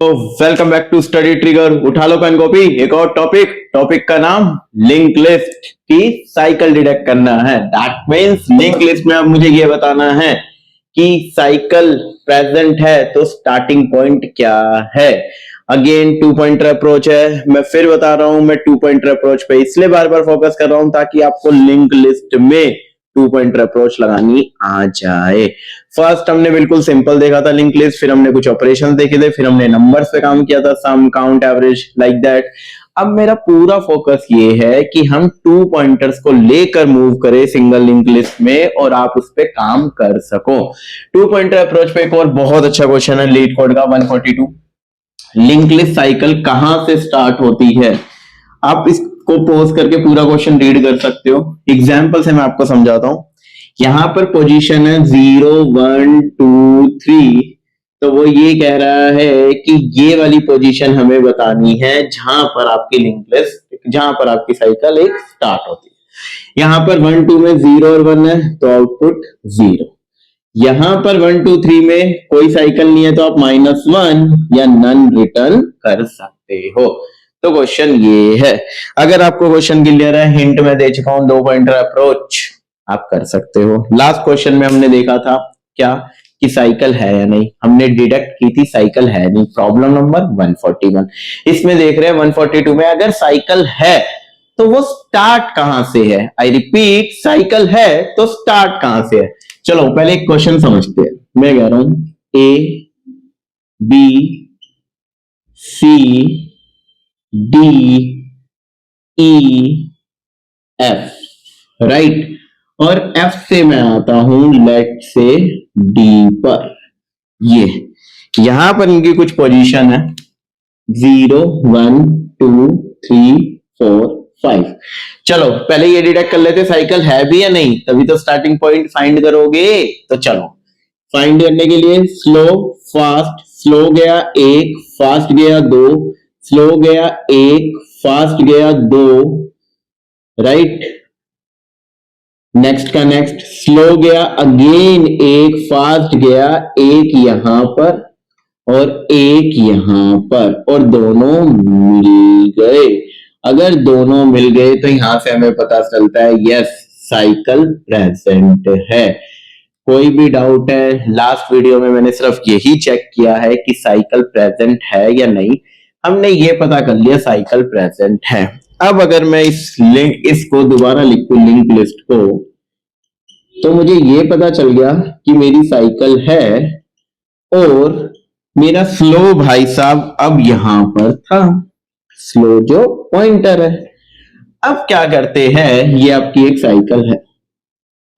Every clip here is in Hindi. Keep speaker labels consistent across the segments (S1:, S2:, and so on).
S1: तो welcome back to Study Trigger. उठा लो पेन कॉपी। एक और टॉपिक का नाम लिंक लिस्ट की साइकिल डिटेक्ट करना है। दैट मींस लिंक लिस्ट में अब मुझे ये बताना है कि साइकिल प्रेजेंट है तो स्टार्टिंग पॉइंट क्या है। अगेन टू पॉइंटर अप्रोच है। मैं फिर बता रहा हूं, मैं टू पॉइंटर अप्रोच पे इसलिए बार बार फोकस कर रहा हूं ताकि आपको लिंक लिस्ट में टू पॉइंटर अप्रोच लगानी आ जाए। फर्स्ट हमने बिल्कुल सिंपल देखा था लिंक लिस्ट, फिर हमने कुछ ऑपरेशंस देखे थे, फिर हमने नंबर्स पे काम किया था, सम, काउंट, एवरेज, लाइक दैट। अब मेरा पूरा फोकस ये है कि हम टू पॉइंटर्स को लेकर मूव करें सिंगल लिंक लिस्ट में और आप उस पर काम कर सको। टू पॉइंटर अप्रोच पे एक और बहुत अच्छा क्वेश्चन है लीड कोड का 142। लिंक लिस्ट साइकिल कहां से स्टार्ट होती है? आप इसको पॉज करके पूरा क्वेश्चन रीड कर सकते हो। एग्जाम्पल से मैं आपको समझाता हूं। यहां पर पोजीशन है 0 1 2 3, तो वो ये कह रहा है कि ये वाली पोजीशन हमें बतानी है जहां पर आपकी लिंक लिस्ट, जहां पर आपकी साइकिल एक स्टार्ट होती है। यहां पर 1 2 में 0 और 1 है तो आउटपुट 0। यहां पर 1 2 3 में कोई साइकिल नहीं है तो आप -1 या नन रिटर्न कर सकते हो। तो क्वेश्चन ये है। अगर आपको क्वेश्चन क्लियर है, हिंट में दे चुका हूं, दो पॉइंटर अप्रोच आप कर सकते हो। लास्ट क्वेश्चन में हमने देखा था क्या कि साइकिल है या नहीं, हमने डिडक्ट की थी साइकिल है नहीं, प्रॉब्लम नंबर 141। इसमें देख रहे हैं 142 में अगर साइकिल है तो वो स्टार्ट कहां से है। आई रिपीट, साइकिल है तो स्टार्ट कहां से है। चलो पहले एक क्वेश्चन समझते हैं। मैं कह रहा हूं A B C D E F, right. और एफ से मैं आता हूं लेट से डी पर। ये यहां पर इनकी कुछ पोजीशन है 0 1 2 3 4 5। चलो पहले ये डिटेक्ट कर लेते साइकिल है भी या नहीं, तभी तो स्टार्टिंग पॉइंट फाइंड करोगे। तो चलो फाइंड करने के लिए स्लो फास्ट, स्लो गया 1, फास्ट गया 2, स्लो गया 1, फास्ट गया 2, राइट। नेक्स्ट का नेक्स्ट स्लो गया अगेन 1, फास्ट गया 1 यहां पर और 1 यहां पर, और दोनों मिल गए। अगर दोनों मिल गए तो यहां से हमें पता चलता है यस साइकिल प्रेजेंट है। कोई भी डाउट है? लास्ट वीडियो में मैंने सिर्फ यही चेक किया है कि साइकिल प्रेजेंट है या नहीं। हमने ये पता कर लिया साइकिल प्रेजेंट है। अब अगर मैं इसको दोबारा लिखूं लिंक लिस्ट को, तो मुझे ये पता चल गया कि मेरी साइकिल है और मेरा स्लो भाई साहब अब यहां पर था, स्लो जो पॉइंटर है। अब क्या करते हैं, ये आपकी एक साइकिल है।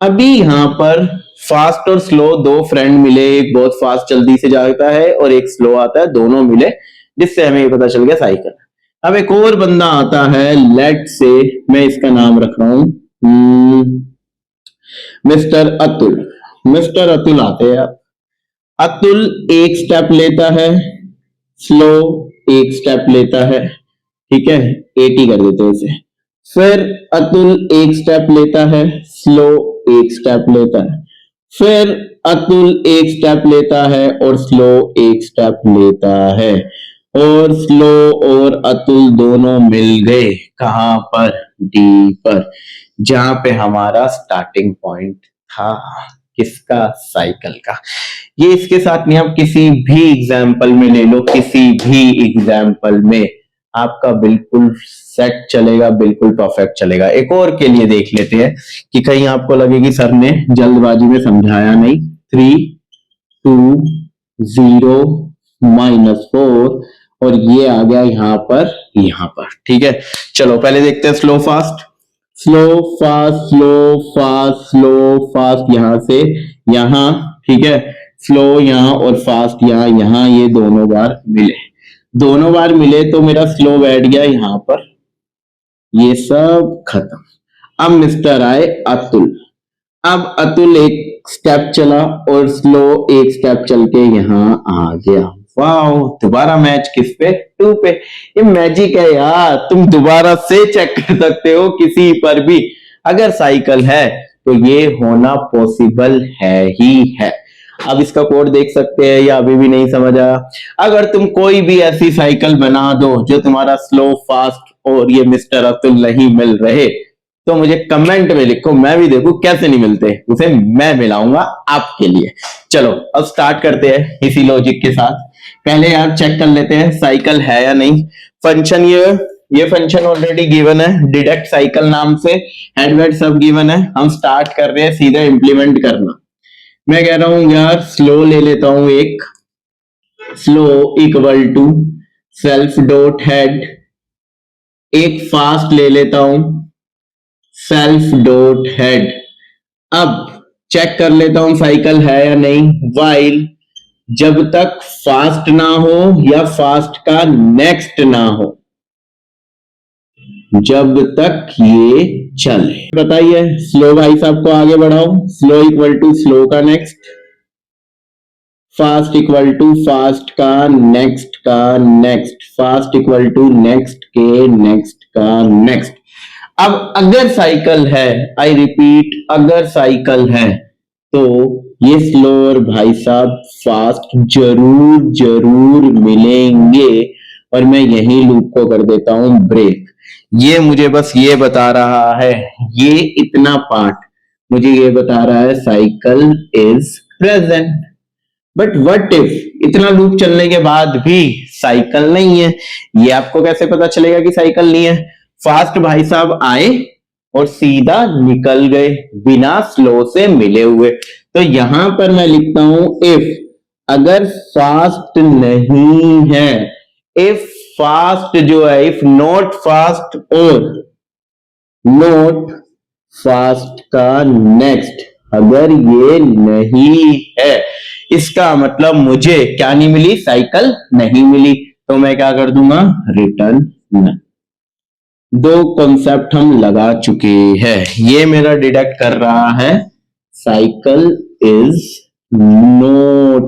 S1: अभी यहां पर फास्ट और स्लो दो फ्रेंड मिले, एक बहुत फास्ट जल्दी से जाता है और एक स्लो आता है, दोनों मिले, जिससे हमें ये पता चल गया साइकिल। अब एक और बंदा आता है, लेट से मैं इसका नाम रख रहा हूं मिस्टर अतुल। मिस्टर अतुल आते हैं। अतुल एक स्टेप लेता है, स्लो एक स्टेप लेता है, ठीक है 80 कर देते हैं इसे। फिर अतुल एक स्टेप लेता है, स्लो एक स्टेप लेता है, फिर अतुल एक स्टेप लेता है और स्लो एक स्टेप लेता है, और स्लो और अतुल दोनों मिल गए कहां पर? डी पर, जहां पे हमारा स्टार्टिंग पॉइंट था किसका? साइकिल का। ये इसके साथ नहीं, आप किसी भी एग्जाम्पल में ले लो, किसी भी एग्जाम्पल में आपका बिल्कुल सेट चलेगा, बिल्कुल परफेक्ट चलेगा। एक और के लिए देख लेते हैं कि कहीं आपको लगे कि सर ने जल्दबाजी में समझाया नहीं। 3 2 0 -4 और ये आ गया यहां पर, ठीक है। चलो पहले देखते हैं slow fast. Slow fast, slow fast, slow fast, यहां से यहां, ठीक है। स्लो यहां और फास्ट यहां ये दोनों बार मिले, दोनों बार मिले तो मेरा स्लो बैठ गया यहां पर, ये सब खत्म। अब मिस्टर आए अतुल। अब अतुल एक स्टेप चला और स्लो एक स्टेप चल के यहां आ गया। वाह, दोबारा मैच किस पे? 2 पे। ये मैजिक है यार, तुम दोबारा से चेक कर सकते हो किसी पर भी। अगर साइकिल है तो ये होना पॉसिबल है ही है। अब इसका कोड देख सकते हैं या अभी भी नहीं समझ आया? अगर तुम कोई भी ऐसी साइकिल बना दो जो तुम्हारा स्लो, फास्ट और ये मिस्टर अतुल नहीं मिल रहे, तो मुझे कमेंट में लिखो, मैं भी देखूं कैसे नहीं मिलते, उसे मैं मिलाऊंगा आपके लिए। चलो अब स्टार्ट करते हैं इसी लॉजिक के साथ। पहले यार चेक कर लेते हैं साइकिल है या नहीं। फंक्शन ये फंक्शन ऑलरेडी गिवन है, डिडक्ट साइकिल नाम से, हेड वेड सब गिवन है। हम स्टार्ट कर रहे हैं सीधा इंप्लीमेंट करना। मैं कह रहा हूं यार स्लो ले लेता हूं, एक slow equal to self dot head, एक फास्ट ले लेता हूं सेल्फ डॉट हेड। अब चेक कर लेता हूं साइकिल है या नहीं। वाइल जब तक फास्ट ना हो या फास्ट का नेक्स्ट ना हो, जब तक ये चले। बताइए स्लो भाई साहब को आगे बढ़ाओ। स्लो इक्वल टू स्लो का next, fast equal to fast का नेक्स्ट का next, fast equal to next के नेक्स्ट का नेक्स्ट। अब अगर साइकिल है, आई रिपीट, अगर साइकिल है तो ये स्लो और भाई साहब फास्ट जरूर जरूर मिलेंगे। और मैं यही लूप को कर देता हूं ब्रेक। ये मुझे बस ये बता रहा है, ये इतना पार्ट मुझे ये बता रहा है cycle is present. But what if इतना लूप चलने के बाद भी साइकिल नहीं है? ये आपको कैसे पता चलेगा कि साइकिल नहीं है? फास्ट भाई साहब आए और सीधा निकल गए बिना स्लो से मिले हुए। तो यहां पर मैं लिखता हूं इफ, अगर फास्ट नहीं है, इफ फास्ट जो है, इफ नॉट फास्ट और नॉट फास्ट का नेक्स्ट, अगर ये नहीं है, इसका मतलब मुझे क्या नहीं मिली, साइकिल नहीं मिली। तो मैं क्या कर दूंगा, रिटर्न नन। दो कॉन्सेप्ट हम लगा चुके हैं। ये मेरा डिडक्ट कर रहा है cycle is not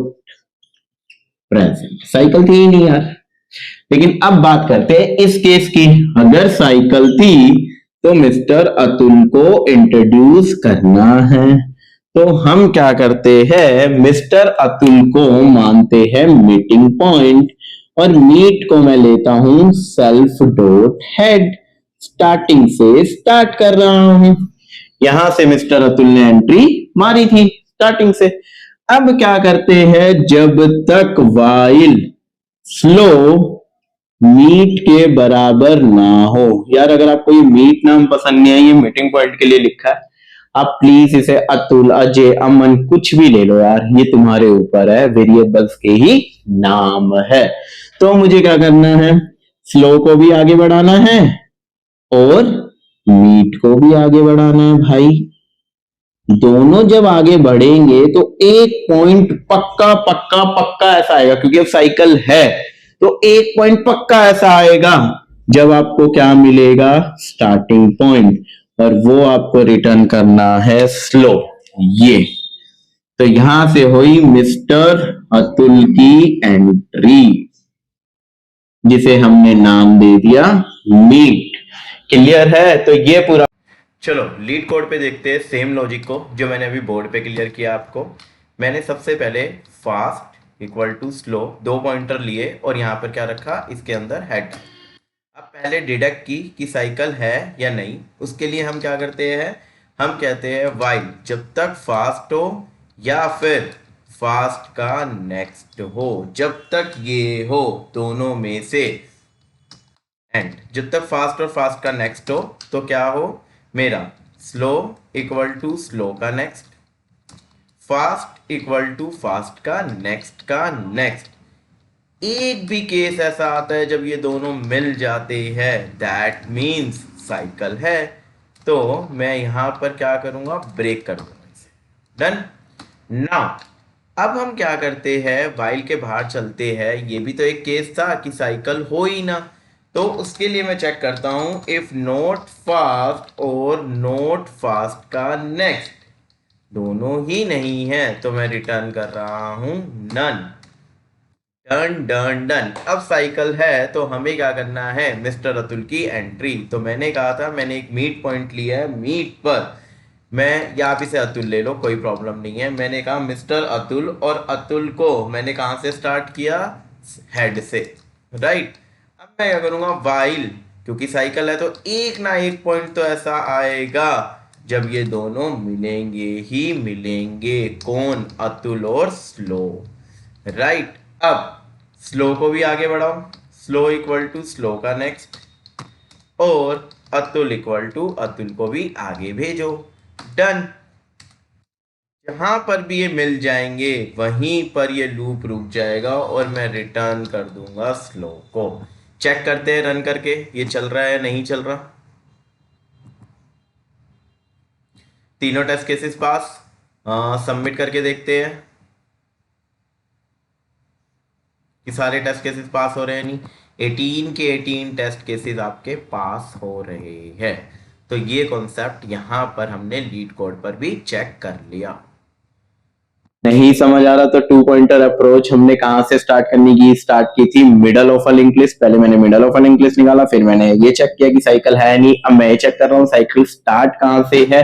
S1: present. Cycle थी ही नहीं यार। लेकिन अब बात करते हैं इस केस की। अगर साइकिल थी तो मिस्टर अतुल को इंट्रोड्यूस करना है। तो हम क्या करते हैं, मिस्टर अतुल को मानते हैं मीटिंग पॉइंट, और मीट को मैं लेता हूं सेल्फ डॉट हेड। स्टार्टिंग से स्टार्ट कर रहा हूं, यहां से मिस्टर अतुल ने एंट्री मारी थी स्टार्टिंग से। अब क्या करते हैं, जब तक वाइल स्लो मीट के बराबर ना हो। यार अगर आपको ये मीट नाम पसंद नहीं है, ये मीटिंग पॉइंट के लिए लिखा है, आप प्लीज इसे अतुल, अजय, अमन कुछ भी ले लो यार, ये तुम्हारे ऊपर है, वेरिएबल्स के ही नाम है। तो मुझे क्या करना है, स्लो को भी आगे बढ़ाना है और मीट को भी आगे बढ़ाना है भाई। दोनों जब आगे बढ़ेंगे तो एक पॉइंट पक्का पक्का पक्का ऐसा आएगा, क्योंकि अब साइकिल है तो एक पॉइंट पक्का ऐसा आएगा जब आपको क्या मिलेगा, स्टार्टिंग पॉइंट, और वो आपको रिटर्न करना है स्लो। ये तो यहां से हुई मिस्टर अतुल की एंट्री, जिसे हमने नाम दे दिया मीट। क्लियर है? तो ये पूरा, चलो लीड कोड पे देखते हैं सेम लॉजिक को जो मैंने अभी बोर्ड पे क्लियर किया आपको। मैंने सबसे पहले फास्ट इक्वल टू स्लो दो पॉइंटर लिए और यहाँ पर क्या रखा, इसके अंदर हेड। अब पहले डिडक्ट की कि साइकिल है या नहीं, उसके लिए हम क्या करते हैं, हम कहते हैं वाइल जब तक फास्ट हो या फिर फास्ट का नेक्स्ट हो, जब तक ये हो दोनों में से, एंड जब तक फास्ट और फास्ट का नेक्स्ट हो तो क्या हो, मेरा स्लो इक्वल टू स्लो का next, fast equal to fast का नेक्स्ट। एक भी केस ऐसा आता है जब ये दोनों मिल जाते हैं, दैट मीन्स साइकिल है। तो मैं यहां पर क्या करूंगा, ब्रेक कर दूंगा इसे। डन। नाउ अब हम क्या करते हैं, वाइल के बाहर चलते हैं। ये भी तो एक केस था कि साइकिल हो ही ना, तो उसके लिए मैं चेक करता हूं इफ नॉट फास्ट और नॉट फास्ट का नेक्स्ट दोनों ही नहीं है तो मैं रिटर्न कर रहा हूं नन। Done done done. अब साइकिल है तो हमें क्या करना है, मिस्टर अतुल की एंट्री। तो मैंने कहा था मैंने एक मीट पॉइंट लिया है, मीट पर मैं यहाँ पे से अतुल ले लो, कोई प्रॉब्लम नहीं है। मैंने कहा मिस्टर अतुल, और अतुल को मैंने कहाँ से स्टार्ट किया, हेड से, राइट। अब मैं क्या करूँगा, वाइल, क्योंकि साइकिल है तो एक ना एक पॉइंट तो ऐसा आएगा जब ये दोनों मिलेंगे ही मिलेंगे। कौन, अतुल और स्लो, राइट। अब स्लो को भी आगे बढ़ाओ, स्लो इक्वल टू स्लो का नेक्स्ट, और अतुल इक्वल टू अतुल को भी आगे भेजो, डन। जहां पर भी ये मिल जाएंगे वहीं पर ये लूप रुक जाएगा और मैं रिटर्न कर दूंगा स्लो को। चेक करते हैं रन करके ये चल रहा है नहीं चल रहा। तीनों टेस्ट केसेस पास, सबमिट करके देखते हैं कि सारे टेस्ट केसेस पास हो रहे हैं। नहीं, 18 के 18 टेस्ट केसेस आपके पास हो रहे हैं। तो ये कॉन्सेप्ट यहां पर हमने लीड कोड पर भी चेक कर लिया। नहीं समझ आ रहा तो टू पॉइंटर अप्रोच हमने कहां से स्टार्ट की थी, middle of a link list. पहले मैंने middle of a link list निकाला, फिर मैंने ये चेक किया कि साइकिल है नहीं। अब मैं ये चेक कर रहा हूँ साइकिल स्टार्ट कहां से है।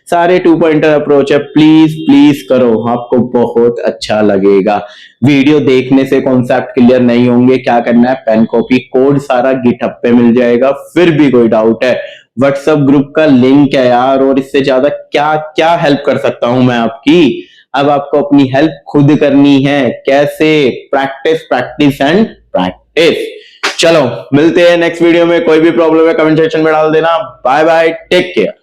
S1: सारे टू पॉइंटर अप्रोच है, प्लीज प्लीज करो, आपको बहुत अच्छा लगेगा। वीडियो देखने से कॉन्सेप्ट क्लियर नहीं होंगे, क्या करना है, पेन कॉपी कोड सारा गिटहब पे मिल जाएगा। फिर भी कोई डाउट है, व्हाट्सएप ग्रुप का लिंक है यार, और इससे ज्यादा क्या क्या हेल्प कर सकता हूं मैं आपकी। अब आपको अपनी हेल्प खुद करनी है, कैसे, प्रैक्टिस प्रैक्टिस एंड प्रैक्टिस। चलो मिलते हैं नेक्स्ट वीडियो में, कोई भी प्रॉब्लम है कमेंट सेक्शन में डाल देना। Bye bye, take care.